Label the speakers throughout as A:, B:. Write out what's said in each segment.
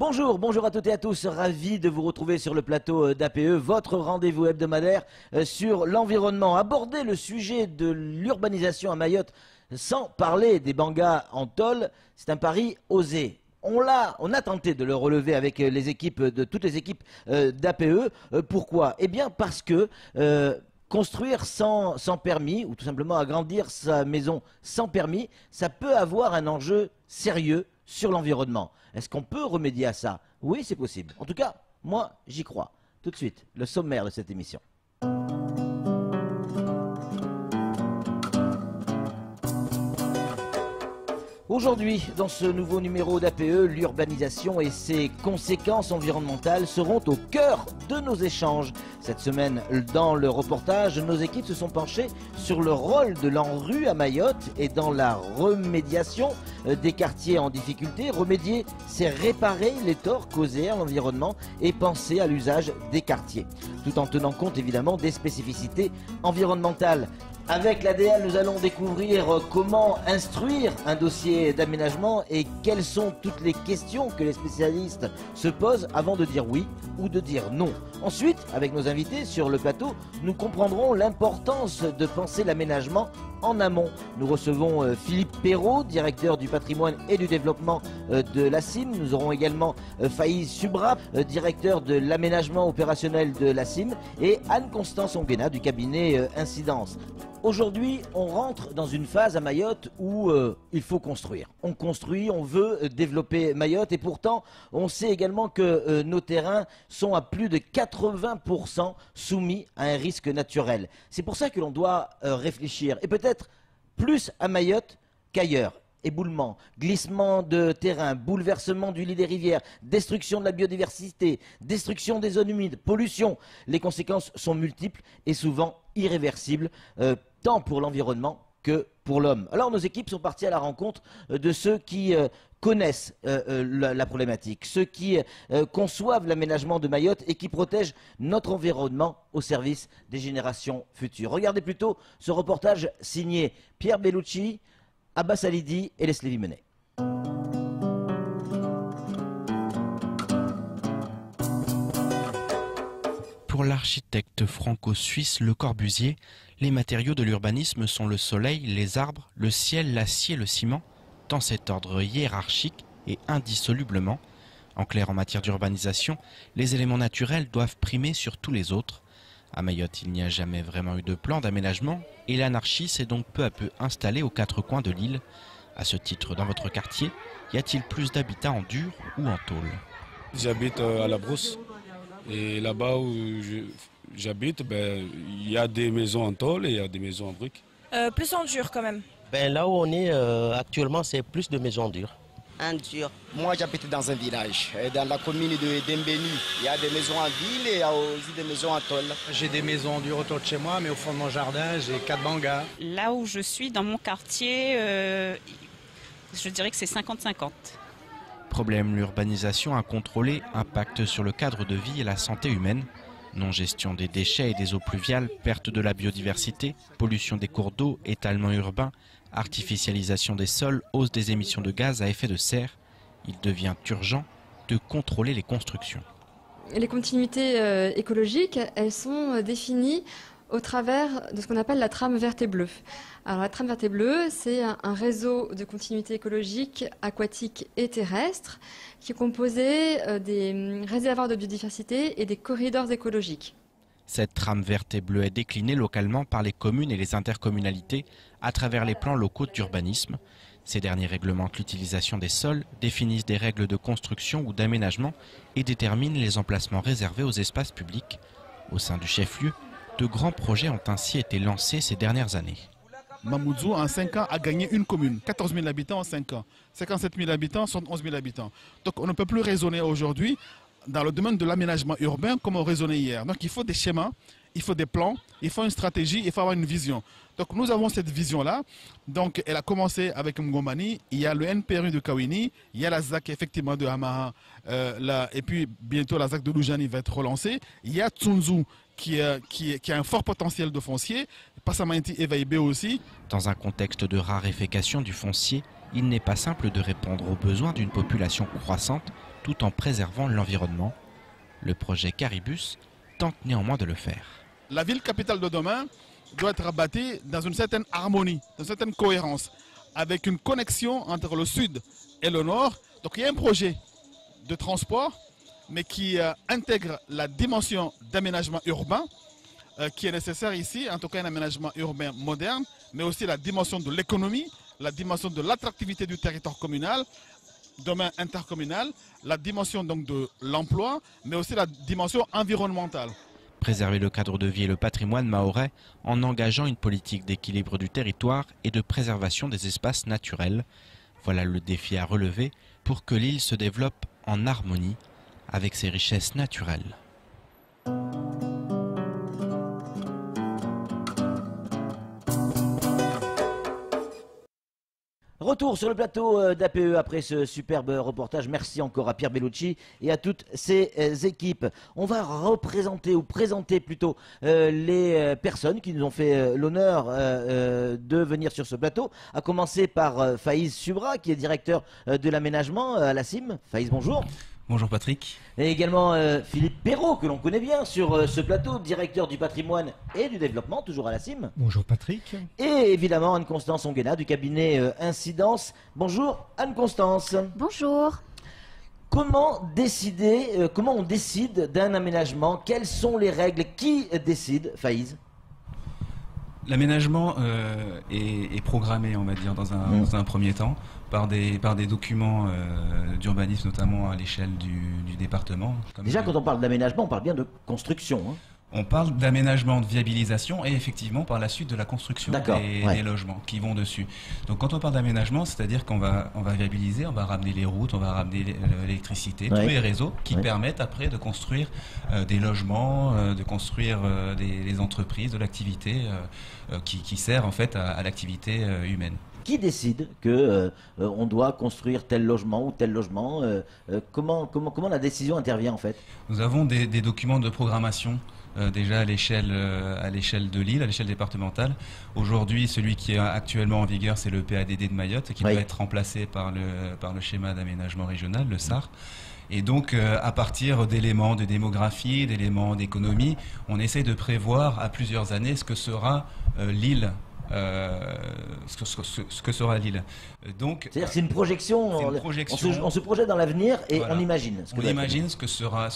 A: Bonjour, bonjour à toutes et à tous, ravi de vous retrouver sur le plateau d'APE, votre rendez-vous hebdomadaire sur l'environnement. Aborder le sujet de l'urbanisation à Mayotte sans parler des bangas en tôle, c'est un pari osé. On a tenté de le relever avec les équipes toutes les équipes d'APE. Pourquoi? Eh bien parce que construire sans permis, ou tout simplement agrandir sa maison sans permis, ça peut avoir un enjeu sérieux sur l'environnement. Est-ce qu'on peut remédier à ça? Oui, c'est possible. En tout cas, moi, j'y crois. Tout de suite, le sommaire de cette émission. Aujourd'hui, dans ce nouveau numéro d'APE, l'urbanisation et ses conséquences environnementales seront au cœur de nos échanges. Cette semaine, dans le reportage, nos équipes se sont penchées sur le rôle de l'ANRU à Mayotte et dans la remédiation des quartiers en difficulté. Remédier, c'est réparer les torts causés à l'environnement et penser à l'usage des quartiers, tout en tenant compte évidemment des spécificités environnementales. Avec l'ADL, nous allons découvrir comment instruire un dossier d'aménagement et quelles sont toutes les questions que les spécialistes se posent avant de dire oui ou de dire non. Ensuite, avec nos invités sur le plateau, nous comprendrons l'importance de penser l'aménagement en amont. Nous recevons Philippe Perrault, directeur du patrimoine et du développement de l'ACIM. Nous aurons également Faïz Subra, directeur de l'aménagement opérationnel de l'ACIM, et Anne-Constance Onguena du cabinet Incidence. Aujourd'hui, on rentre dans une phase à Mayotte où il faut construire. On construit, on veut développer Mayotte et pourtant, on sait également que nos terrains sont à plus de 80% soumis à un risque naturel. C'est pour ça que l'on doit réfléchir et peut-être plus à Mayotte qu'ailleurs. Éboulements, glissements de terrain, bouleversement du lit des rivières, destruction de la biodiversité, destruction des zones humides, pollution. Les conséquences sont multiples et souvent irréversibles, tant pour l'environnement que pour l'homme. Alors nos équipes sont parties à la rencontre de ceux qui connaissent la problématique, ceux qui conçoivent l'aménagement de Mayotte et qui protègent notre environnement au service des générations futures. Regardez plutôt ce reportage signé Pierre Bellucci, Abbas Alidi et Leslie Vimenet.
B: Pour l'architecte franco-suisse Le Corbusier, les matériaux de l'urbanisme sont le soleil, les arbres, le ciel, l'acier, le ciment, dans cet ordre hiérarchique et indissolublement. En clair, en matière d'urbanisation, les éléments naturels doivent primer sur tous les autres. À Mayotte, il n'y a jamais vraiment eu de plan d'aménagement et l'anarchie s'est donc peu à peu installée aux quatre coins de l'île. À ce titre, dans votre quartier, y a-t-il plus d'habitats en dur ou en tôle?
C: J'habite à la Brousse et là-bas où j'habite, il y a des maisons en tôle et il y a des maisons en briques.
D: Plus en dur quand même.
E: Là où on est actuellement, c'est plus de maisons dures.
F: En dur.
G: Moi, j'habite dans un village, dans la commune de Dembéni. Il y a des maisons en ville et il y a aussi des maisons en tôle.
H: J'ai des maisons dures autour de chez moi, mais au fond de mon jardin, j'ai 4 bangas.
I: Là où je suis, dans mon quartier, je dirais que c'est 50-50.
B: Problème, l'urbanisation incontrôlée impacte sur le cadre de vie et la santé humaine. Non-gestion des déchets et des eaux pluviales, perte de la biodiversité, pollution des cours d'eau, étalement urbain, artificialisation des sols, hausse des émissions de gaz à effet de serre. Il devient urgent de contrôler les constructions.
J: Les continuités écologiques, elles sont définies au travers de ce qu'on appelle la trame verte et bleue. Alors la trame verte et bleue, c'est un réseau de continuité écologique aquatique et terrestre qui est composé des réservoirs de biodiversité et des corridors écologiques.
B: Cette trame verte et bleue est déclinée localement par les communes et les intercommunalités à travers les plans locaux d'urbanisme. Ces derniers réglementent l'utilisation des sols, définissent des règles de construction ou d'aménagement et déterminent les emplacements réservés aux espaces publics. Au sein du chef-lieu, de grands projets ont ainsi été lancés ces dernières années.
K: Mamoudzou, en 5 ans, a gagné une commune. 14 000 habitants en 5 ans. 57 000 habitants, 71 000 habitants. Donc on ne peut plus raisonner aujourd'hui dans le domaine de l'aménagement urbain comme on raisonnait hier. Donc il faut des schémas, il faut des plans, il faut une stratégie, il faut avoir une vision. Donc nous avons cette vision-là. Donc elle a commencé avec Mgomani, il y a le NPRU de Kawini, il y a la ZAC effectivement de Hamaha, et puis bientôt la ZAC de Loujani va être relancée. Il y a Tsunzu qui a un fort potentiel de foncier. Passamanti et Vaïbé aussi.
B: Dans un contexte de raréfaction du foncier, il n'est pas simple de répondre aux besoins d'une population croissante tout en préservant l'environnement. Le projet Caribus tente néanmoins de le faire.
K: La ville capitale de demain doit être bâtie dans une certaine harmonie, dans une certaine cohérence, avec une connexion entre le sud et le nord. Donc il y a un projet de transport, mais qui intègre la dimension d'aménagement urbain, qui est nécessaire ici, en tout cas un aménagement urbain moderne, mais aussi la dimension de l'économie, la dimension de l'attractivité du territoire communal, demain intercommunal, la dimension donc de l'emploi, mais aussi la dimension environnementale.
B: Préserver le cadre de vie et le patrimoine mahorais en engageant une politique d'équilibre du territoire et de préservation des espaces naturels. Voilà le défi à relever pour que l'île se développe en harmonie avec ses richesses naturelles.
A: Retour sur le plateau d'APE après ce superbe reportage. Merci encore à Pierre Bellucci et à toutes ses équipes. On va présenter plutôt les personnes qui nous ont fait l'honneur de venir sur ce plateau. À commencer par Faïz Subra, qui est directeur de l'aménagement à la CIM. Faïz, bonjour.
F: Bonjour Patrick.
A: Et également Philippe Perrault, que l'on connaît bien sur ce plateau, directeur du patrimoine et du développement, toujours à la CIM.
L: Bonjour Patrick.
A: Et évidemment Anne-Constance Onguena du cabinet Incidence. Bonjour Anne-Constance.
M: Bonjour.
A: Comment on décide d'un aménagement? Quelles sont les règles? Qui décide, Faïz?
F: L'aménagement est programmé, on va dire, dans un premier temps, par des documents d'urbanisme, notamment à l'échelle du département.
A: Déjà, quand on parle d'aménagement, on parle bien de construction. Hein.
F: On parle d'aménagement, de viabilisation et effectivement par la suite de la construction des logements qui vont dessus. Donc quand on parle d'aménagement, c'est-à-dire qu'on va viabiliser, on va ramener les routes, on va ramener l'électricité, tous les réseaux qui permettent après de construire des logements, de construire des entreprises, de l'activité qui sert en fait à l'activité humaine.
A: Qui décide que on doit construire tel logement ou tel logement? Comment la décision intervient en fait?
F: Nous avons des documents de programmation déjà à l'échelle de l'île, à l'échelle départementale. Aujourd'hui, celui qui est actuellement en vigueur, c'est le PADD de Mayotte, qui doit être remplacé par le schéma d'aménagement régional, le SAR. Et donc, à partir d'éléments de démographie, d'éléments d'économie, on essaie de prévoir à plusieurs années ce que sera l'île. Ce que sera l'île. Donc,
A: c'est-à-dire c'est une projection. On se projette dans l'avenir et on imagine.
F: On imagine ce que sera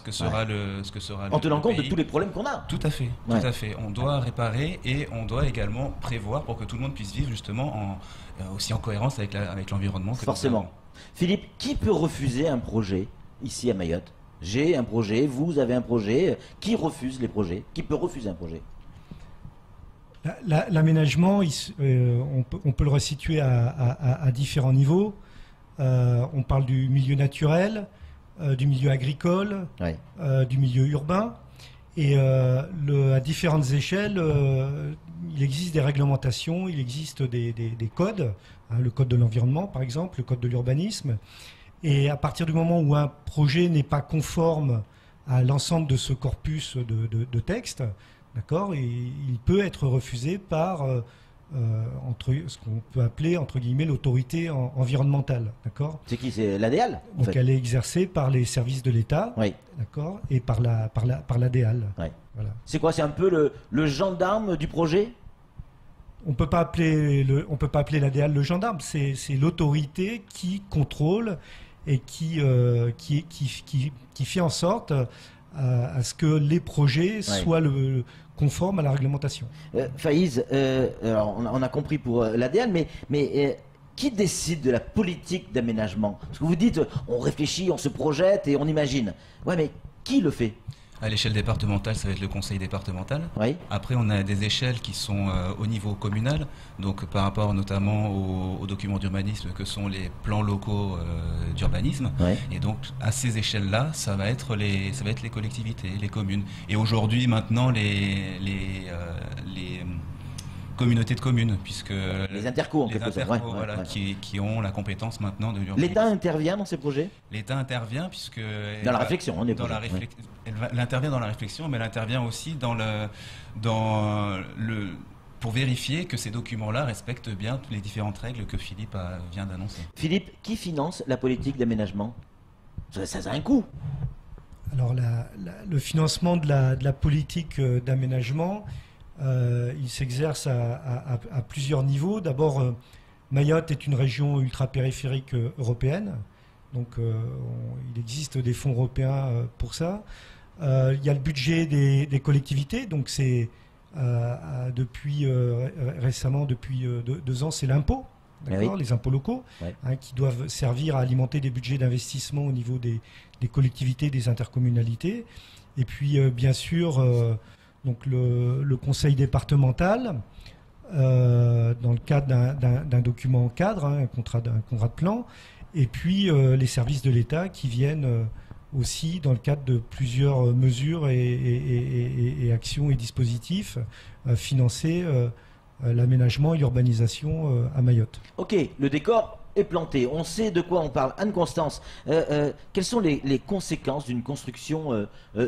A: en tenant compte de tous les problèmes qu'on a.
F: Tout à fait, tout à fait. On doit réparer et on doit également prévoir pour que tout le monde puisse vivre justement aussi en cohérence avec l'environnement.
A: Forcément. Philippe, qui peut refuser un projet ici à Mayotte? J'ai un projet, vous avez un projet. Qui refuse les projets? Qui peut refuser un projet?
L: L'aménagement, on peut le resituer à différents niveaux. On parle du milieu naturel, du milieu agricole, du milieu urbain. Et à différentes échelles, il existe des réglementations, il existe des codes, le code de l'environnement par exemple, le code de l'urbanisme. Et à partir du moment où un projet n'est pas conforme à l'ensemble de ce corpus de textes, d'accord, il peut être refusé par ce qu'on peut appeler entre guillemets l'autorité environnementale, d'accord.
A: C'est qui? C'est l'ADEAL.
L: Donc elle est exercée par les services de l'État, d'accord, et par l'ADEAL. Voilà.
A: C'est quoi? C'est un peu le gendarme du projet?
L: On peut pas appeler l'ADEAL le gendarme. C'est l'autorité qui contrôle et qui fait en sorte à ce que les projets soient conformes à la réglementation.
A: Faïz, alors on a compris pour l'ADEAL, mais qui décide de la politique d'aménagement? Parce que vous dites, on réfléchit, on se projette et on imagine. Ouais, mais qui le fait?
F: À l'échelle départementale, ça va être le conseil départemental. Après, on a des échelles qui sont au niveau communal, donc par rapport notamment aux documents d'urbanisme que sont les plans locaux d'urbanisme. Et donc, à ces échelles-là, ça va être les collectivités, les communes. Et aujourd'hui, maintenant, communautés de communes, puisque
A: les interco en quelque sorte,
F: voilà, qui ont la compétence maintenant de l'urbanisme.
A: L'État intervient dans ces projets?
F: L'État intervient puisque
A: dans la réflexion, on est
F: elle intervient dans la réflexion, mais elle intervient aussi pour vérifier que ces documents-là respectent bien toutes les différentes règles que Philippe vient d'annoncer.
A: Philippe, qui finance la politique d'aménagement? Ça a un coût.
L: Alors le financement de la politique d'aménagement, il s'exerce à plusieurs niveaux. D'abord, Mayotte est une région ultra-périphérique européenne, donc il existe des fonds européens pour ça. Il y a le budget des collectivités, donc c'est récemment, depuis 2 ans, c'est l'impôt. Les impôts locaux, qui doivent servir à alimenter des budgets d'investissement au niveau des collectivités, des intercommunalités. Et puis, bien sûr, donc le conseil départemental, dans le cadre d'un document cadre, un contrat de plan, et puis les services de l'État qui viennent aussi dans le cadre de plusieurs mesures et actions et dispositifs financer l'aménagement et l'urbanisation à Mayotte.
A: Ok, le décor est planté, on sait de quoi on parle. Anne-Constance, quelles sont les conséquences d'une construction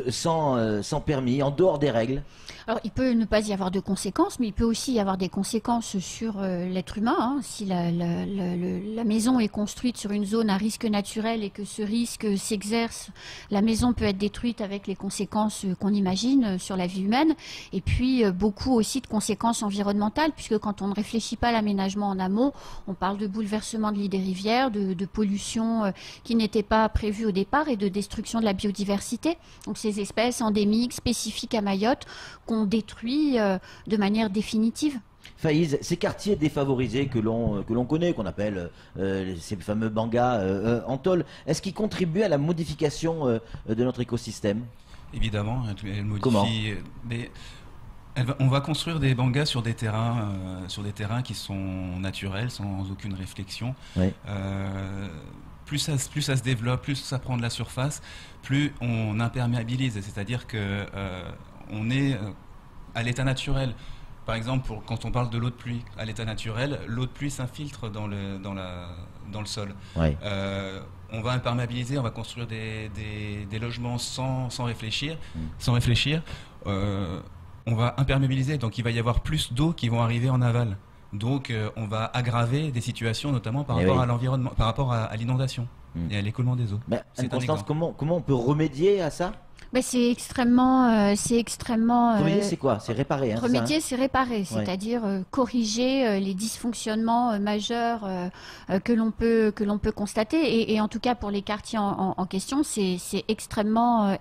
A: sans permis, en dehors des règles?
M: Alors, il peut ne pas y avoir de conséquences, mais il peut aussi y avoir des conséquences sur l'être humain. Si la maison est construite sur une zone à risque naturel et que ce risque s'exerce, la maison peut être détruite avec les conséquences qu'on imagine sur la vie humaine. Et puis, beaucoup aussi de conséquences environnementales, puisque quand on ne réfléchit pas à l'aménagement en amont, on parle de bouleversement de lit des rivières, de pollution qui n'était pas prévue au départ et de destruction de la biodiversité. Donc, ces espèces endémiques, spécifiques à Mayotte, qu'on détruit de manière définitive.
A: Faïz, ces quartiers défavorisés que l'on connaît, qu'on appelle ces fameux bangas en tôle, est-ce qu'ils contribuent à la modification de notre écosystème?
F: Évidemment, elle modifie.
A: Comment?
F: Mais on va construire des bangas sur des terrains qui sont naturels, sans aucune réflexion. Oui. Plus ça se développe, plus ça prend de la surface, plus on imperméabilise. C'est-à-dire que on est à l'état naturel. Par exemple, quand on parle de l'eau de pluie, à l'état naturel, l'eau de pluie s'infiltre dans le sol. Oui. On va imperméabiliser, on va construire des logements sans réfléchir. On va imperméabiliser, donc il va y avoir plus d'eau qui vont arriver en aval. Donc on va aggraver des situations, notamment par rapport à l'environnement, par rapport à l'inondation et à l'écoulement des eaux.
A: Anne-Constance, comment on peut remédier à ça?
M: C'est extrêmement.
A: Remédier, c'est quoi? C'est réparer.
M: Remédier, c'est réparer, c'est-à-dire corriger les dysfonctionnements majeurs que l'on peut constater. Et en tout cas pour les quartiers en question, c'est extrêmement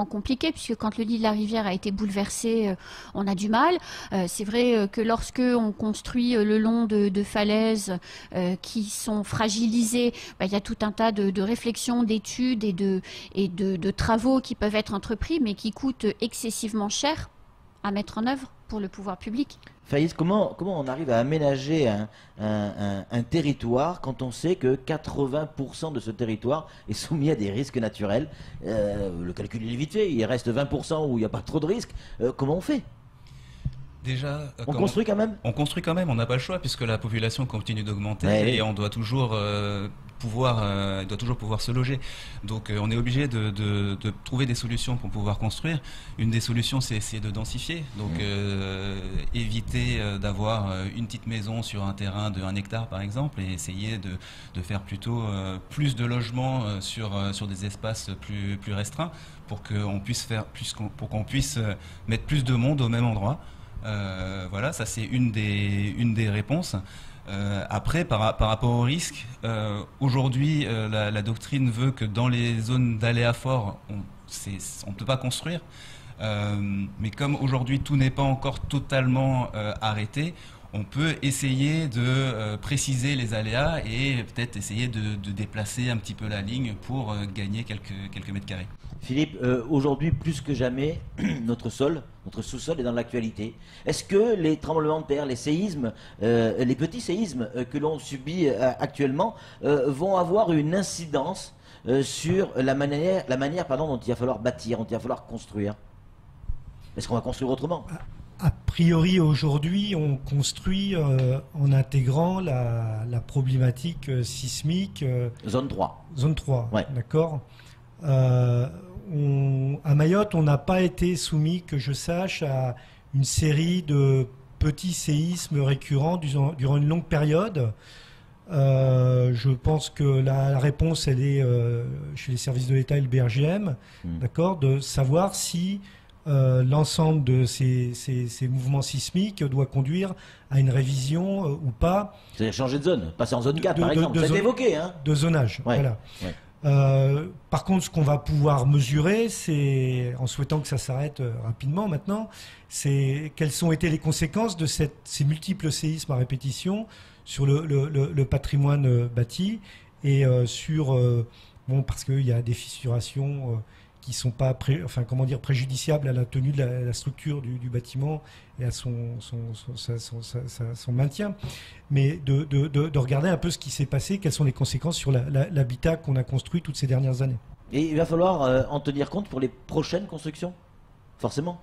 M: compliqué, puisque quand le lit de la rivière a été bouleversé, on a du mal. C'est vrai que lorsque on construit le long de falaises qui sont fragilisées, il y a tout un tas de réflexions, d'études et de travaux qui peuvent être entrepris, mais qui coûtent excessivement cher à mettre en œuvre pour le pouvoir public.
A: Faïz, comment on arrive à aménager un territoire quand on sait que 80% de ce territoire est soumis à des risques naturels? Le calcul est vite fait, il reste 20% où il n'y a pas trop de risques. Comment on fait?
F: Déjà,
A: on construit quand même?
F: On construit quand même, on n'a pas le choix puisque la population continue d'augmenter et on doit toujours pouvoir se loger. Donc on est obligé de trouver des solutions pour pouvoir construire. Une des solutions, c'est essayer de densifier. Donc éviter d'avoir une petite maison sur un terrain de 1 hectare par exemple, et essayer de faire plutôt plus de logements sur des espaces plus restreints pour qu'on puisse mettre plus de monde au même endroit. Voilà, ça c'est une des réponses. Après, par rapport au risque, aujourd'hui, la doctrine veut que dans les zones d'aléa fort, on ne peut pas construire. Mais comme aujourd'hui tout n'est pas encore totalement arrêté, on peut essayer de préciser les aléas et peut-être essayer de déplacer un petit peu la ligne pour gagner quelques mètres carrés.
A: Philippe, aujourd'hui plus que jamais, notre sous-sol est dans l'actualité. Est-ce que les tremblements de terre, les séismes, les petits séismes que l'on subit actuellement vont avoir une incidence sur la manière dont il va falloir bâtir, dont il va falloir construire? Est-ce qu'on va construire autrement?
L: A priori, aujourd'hui, on construit en intégrant la problématique sismique.
A: Zone 3.
L: Zone 3,
A: ouais.
L: D'accord. À Mayotte, on n'a pas été soumis, que je sache, à une série de petits séismes récurrents durant une longue période. Je pense que la réponse, elle est chez les services de l'État et le BRGM, d'accord, de savoir si l'ensemble de ces mouvements sismiques doit conduire à une révision ou pas.
A: C'est-à-dire changer de zone, passer en zone 4 par exemple, c'est évoqué. Hein,
L: de zonage,
A: ouais,
L: voilà.
A: Ouais.
L: Par contre, ce qu'on va pouvoir mesurer, c'est, en souhaitant que ça s'arrête rapidement maintenant, c'est quelles ont été les conséquences de ces multiples séismes à répétition sur le patrimoine bâti et parce qu'il y a des fissurations qui sont pas préjudiciables à la tenue de la structure du bâtiment et à son maintien, mais de regarder un peu ce qui s'est passé, quelles sont les conséquences sur l'habitat qu'on a construit toutes ces dernières années.
A: Et il va falloir en tenir compte pour les prochaines constructions, forcément.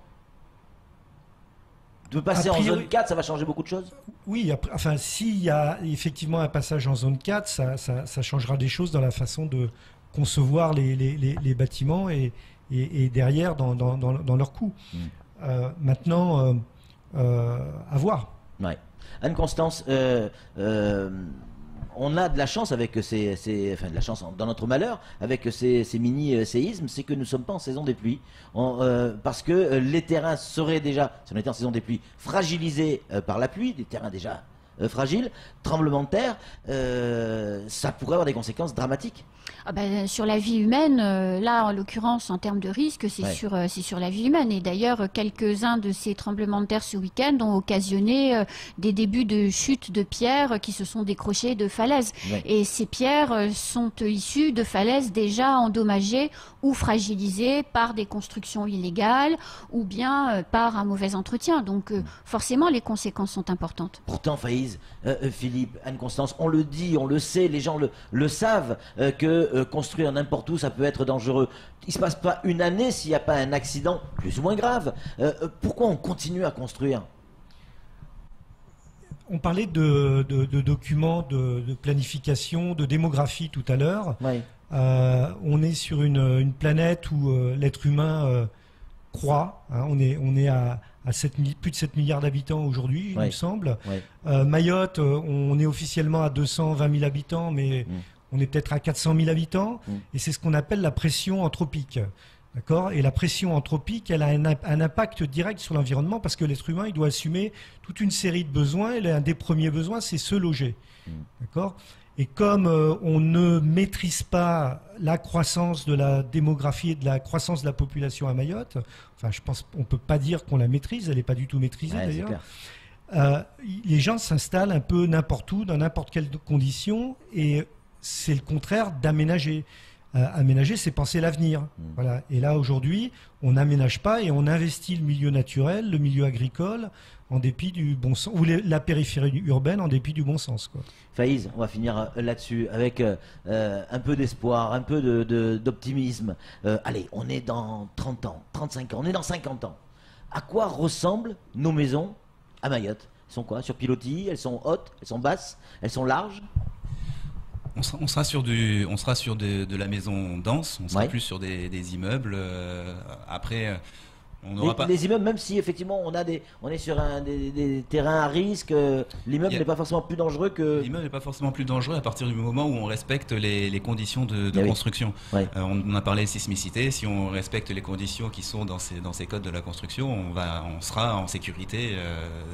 A: De passer en zone 4, ça va changer beaucoup de choses?
L: Oui, s'il y a effectivement un passage en zone 4, ça changera des choses dans la façon de concevoir les bâtiments et derrière dans leur coût. Maintenant, à voir.
A: Ouais. Anne-Constance, on a de la chance avec de la chance dans notre malheur avec ces mini-séismes, c'est que nous ne sommes pas en saison des pluies. Parce que les terrains seraient déjà, si on était en saison des pluies, fragilisés par la pluie, des terrains déjà fragiles, tremblements de terre, ça pourrait avoir des conséquences dramatiques.
M: Sur la vie humaine, là en l'occurrence en termes de risque, c'est sur la vie humaine. Et d'ailleurs, quelques-uns de ces tremblements de terre ce week-end ont occasionné des débuts de chutes de pierres qui se sont décrochées de falaises. Ouais. Et ces pierres sont issues de falaises déjà endommagées ou fragilisées par des constructions illégales ou bien par un mauvais entretien. Donc forcément, les conséquences sont importantes.
A: Pourtant, Faïz, Philippe, Anne-Constance, on le dit, on le sait, les gens le savent, que construire n'importe où, ça peut être dangereux. Il ne se passe pas une année s'il n'y a pas un accident plus ou moins grave. Pourquoi on continue à construire?
L: On parlait de documents de planification, de démographie tout à l'heure. Ouais. On est sur une planète où l'être humain croît. Hein, on est à plus de 7 milliards d'habitants aujourd'hui, il me semble. Ouais. Mayotte, on est officiellement à 220 000 habitants, mais on est peut-être à 400 000 habitants, et c'est ce qu'on appelle la pression anthropique. D'accord ? Et la pression anthropique, elle a un impact direct sur l'environnement, parce que l'être humain, il doit assumer toute une série de besoins, et l'un des premiers besoins, c'est se loger. D'accord ? Et comme on ne maîtrise pas la croissance de la démographie et de la croissance de la population à Mayotte, enfin, je pense qu'on ne peut pas dire qu'on la maîtrise, elle n'est pas du tout maîtrisée d'ailleurs. Les gens s'installent un peu n'importe où, dans n'importe quelles conditions, et c'est le contraire d'aménager. Aménager, c'est penser l'avenir. Voilà. Et là, aujourd'hui, on n'aménage pas et on investit le milieu naturel, le milieu agricole, en dépit du bon sens, ou la périphérie urbaine, en dépit du bon sens. Quoi.
A: Faïz, on va finir là-dessus avec un peu d'espoir, un peu d'optimisme. Allez, on est dans 30 ans, 35 ans, on est dans 50 ans. À quoi ressemblent nos maisons à Mayotte? Elles sont quoi? Sur pilotis? Elles sont hautes? Elles sont basses? Elles sont larges?
F: On sera sur de la maison dense, on sera plus sur des immeubles. Après, on n'aura pas...
A: Les immeubles, même si effectivement on est sur des terrains à risque, l'immeuble n'est pas forcément plus dangereux que...
F: L'immeuble n'est pas forcément plus dangereux à partir du moment où on respecte les conditions de construction. Ouais. On a parlé de sismicité, si on respecte les conditions qui sont dans ces codes de la construction, on sera en sécurité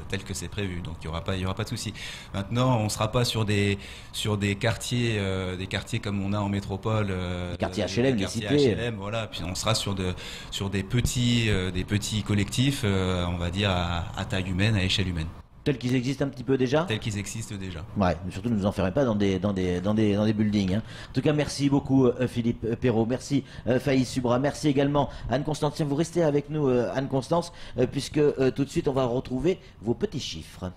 F: tel que c'est prévu, donc il y aura pas de souci. Maintenant, on ne sera pas sur des quartiers comme on a en métropole,
A: des quartiers HLM,
F: des cités. HLM, voilà. Puis on sera sur des petits collectifs, on va dire à taille humaine, à échelle humaine.
A: Tels qu'ils existent un petit peu déjà?
F: Tels qu'ils existent déjà.
A: Ouais, mais surtout ne nous enfermez pas dans des buildings. Hein. En tout cas, merci beaucoup Philippe Perrault, merci Faïz Subra, merci également Anne-Constance. Vous restez avec nous Anne-Constance, puisque tout de suite on va retrouver vos petits chiffres.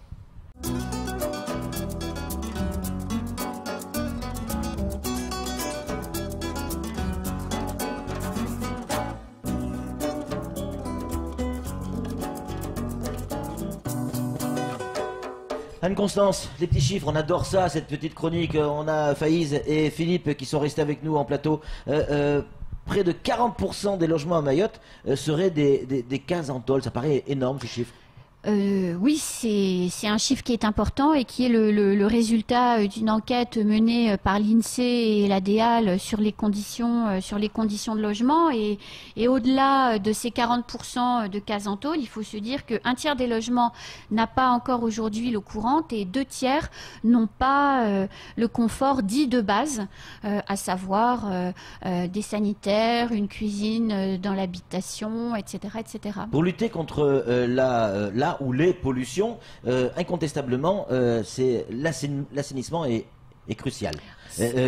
A: Anne-Constance, les petits chiffres, on adore ça, cette petite chronique. On a Faïz et Philippe qui sont restés avec nous en plateau. Près de 40% des logements à Mayotte seraient des cases en tôle. Ça paraît énorme, ces chiffres.
M: Oui, c'est un chiffre qui est important et qui est le résultat d'une enquête menée par l'INSEE et la DEAL sur les conditions de logement. Et au-delà de ces 40% de cases en tôle, il faut se dire qu'un tiers des logements n'a pas encore aujourd'hui l'eau courante et 2 tiers n'ont pas le confort dit de base, à savoir des sanitaires, une cuisine dans l'habitation, etc., etc.
A: Pour lutter contre la ou les pollutions, incontestablement, c'est l'assainissement est crucial.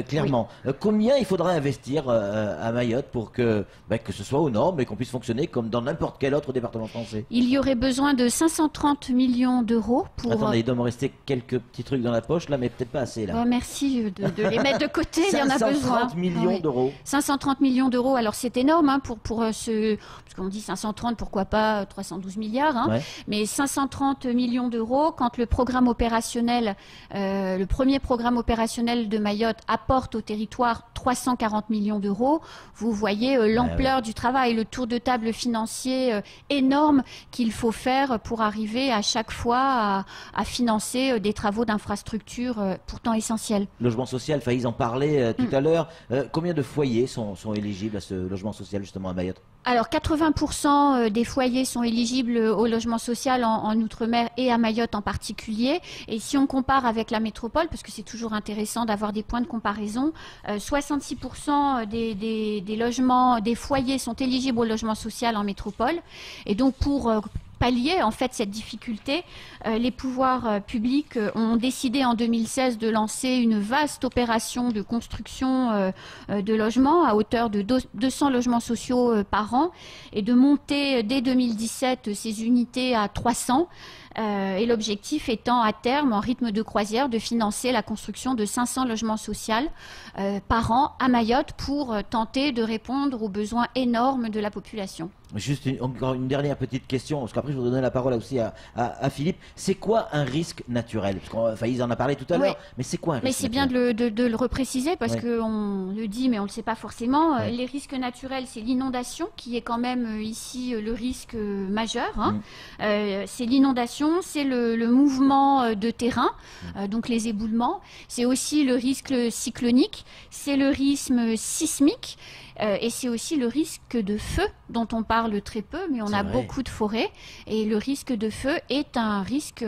A: Clairement. Oui. Combien il faudra investir à Mayotte pour que ce soit aux normes et qu'on puisse fonctionner comme dans n'importe quel autre département français?
M: Il y aurait besoin de 530 millions d'euros pour...
A: Attendez, il doit me rester quelques petits trucs dans la poche là, mais peut-être pas assez là.
M: Merci de les mettre de côté, il y en a besoin.
A: 530 millions d'euros.
M: 530 millions d'euros, alors c'est énorme hein, pour ce... Parce qu'on dit 530, pourquoi pas 312 milliards, hein, ouais. Mais 530 millions d'euros, quand le programme opérationnel, le premier programme opérationnel de Mayotte apporte au territoire 340 millions d'euros, vous voyez l'ampleur du travail, le tour de table financier énorme qu'il faut faire pour arriver à chaque fois à financer des travaux d'infrastructure pourtant essentiels.
A: Logement social, Faïz en parlait tout à l'heure. Combien de foyers sont éligibles à ce logement social justement à Mayotte?
M: Alors 80% des foyers sont éligibles au logement social en Outre-mer et à Mayotte en particulier. Et si on compare avec la métropole, parce que c'est toujours intéressant d'avoir des points de comparaison, 66% des logements, des foyers sont éligibles au logement social en métropole. Et donc pour pallier en fait cette difficulté, les pouvoirs publics ont décidé en 2016 de lancer une vaste opération de construction de logements à hauteur de 200 logements sociaux par an et de monter dès 2017 ces unités à 300. Et l'objectif étant à terme, en rythme de croisière, de financer la construction de 500 logements sociaux par an à Mayotte pour tenter de répondre aux besoins énormes de la population.
A: Juste encore une dernière petite question, parce qu'après je vais donner la parole aussi à Philippe. C'est quoi un risque naturel? Parce qu'Faïz en a parlé tout à l'heure, mais c'est quoi un risque
M: naturel? Mais c'est bien de le repréciser, parce qu'on le dit, mais on ne le sait pas forcément. Les risques naturels, c'est l'inondation, qui est quand même ici le risque majeur. Hein. C'est l'inondation, c'est le mouvement de terrain, donc les éboulements. C'est aussi le risque cyclonique, c'est le risque sismique. Et c'est aussi le risque de feu dont on parle très peu, mais on a beaucoup de forêts. Et le risque de feu est un risque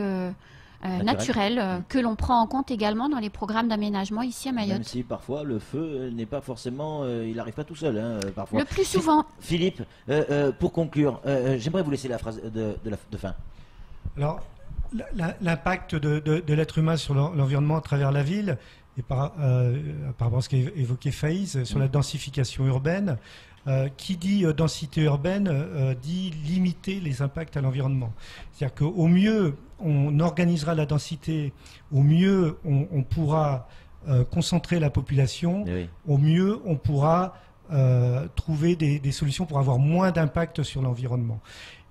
M: naturel que l'on prend en compte également dans les programmes d'aménagement ici à Mayotte.
A: Même si parfois le feu n'est pas forcément, il n'arrive pas tout seul, hein, parfois.
M: Le plus souvent.
A: Philippe, pour conclure, j'aimerais vous laisser la phrase de fin.
L: Alors, l'impact de l'être humain sur l'environnement à travers la ville, et par rapport à ce qu'a évoqué Faïz sur la densification urbaine, qui dit densité urbaine dit limiter les impacts à l'environnement. C'est-à-dire qu'au mieux on organisera la densité, au mieux on pourra concentrer la population, au mieux on pourra trouver des solutions pour avoir moins d'impact sur l'environnement.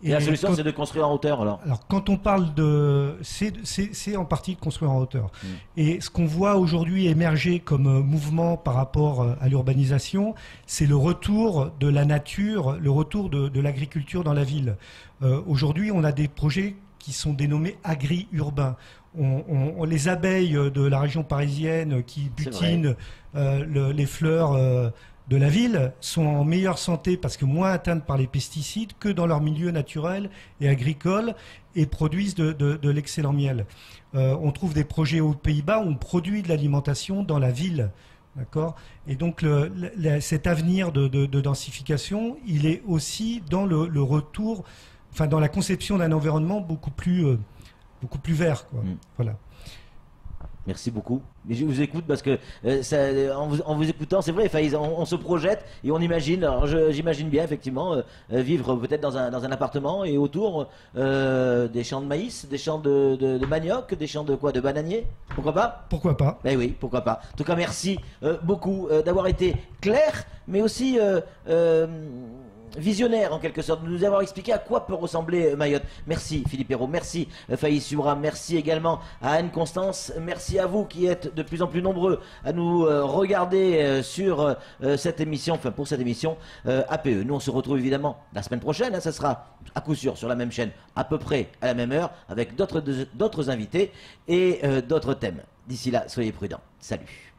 A: Et la solution, c'est de construire en hauteur, alors?
L: Alors, quand on parle de... C'est en partie de construire en hauteur. Et ce qu'on voit aujourd'hui émerger comme mouvement par rapport à l'urbanisation, c'est le retour de la nature, le retour de l'agriculture dans la ville. Aujourd'hui, on a des projets qui sont dénommés agri-urbains. Les abeilles de la région parisienne qui butinent les fleurs... de la ville sont en meilleure santé parce que moins atteintes par les pesticides que dans leur milieu naturel et agricole et produisent de l'excellent miel. On trouve des projets aux Pays-Bas où on produit de l'alimentation dans la ville. D'accord ? Et donc cet avenir de densification, il est aussi dans le retour, enfin dans la conception d'un environnement beaucoup plus vert, quoi. Voilà.
A: Merci beaucoup. Mais je vous écoute parce que en vous écoutant, c'est vrai, Faïz, on se projette et on imagine. J'imagine bien effectivement vivre peut-être dans un appartement et autour des champs de maïs, des champs de manioc, des champs de quoi, de bananiers. Pourquoi pas?
L: Pourquoi pas?
A: Eh oui, pourquoi pas. En tout cas, merci beaucoup d'avoir été clair, mais aussi visionnaire en quelque sorte, de nous avoir expliqué à quoi peut ressembler Mayotte. Merci Philippe Hérault, merci Faïs Subra, merci également à Anne Constance, merci à vous qui êtes de plus en plus nombreux à nous regarder sur cette émission, enfin pour cette émission APE. Nous on se retrouve évidemment la semaine prochaine, hein, ça sera à coup sûr sur la même chaîne, à peu près à la même heure, avec d'autres invités et d'autres thèmes. D'ici là, soyez prudents. Salut.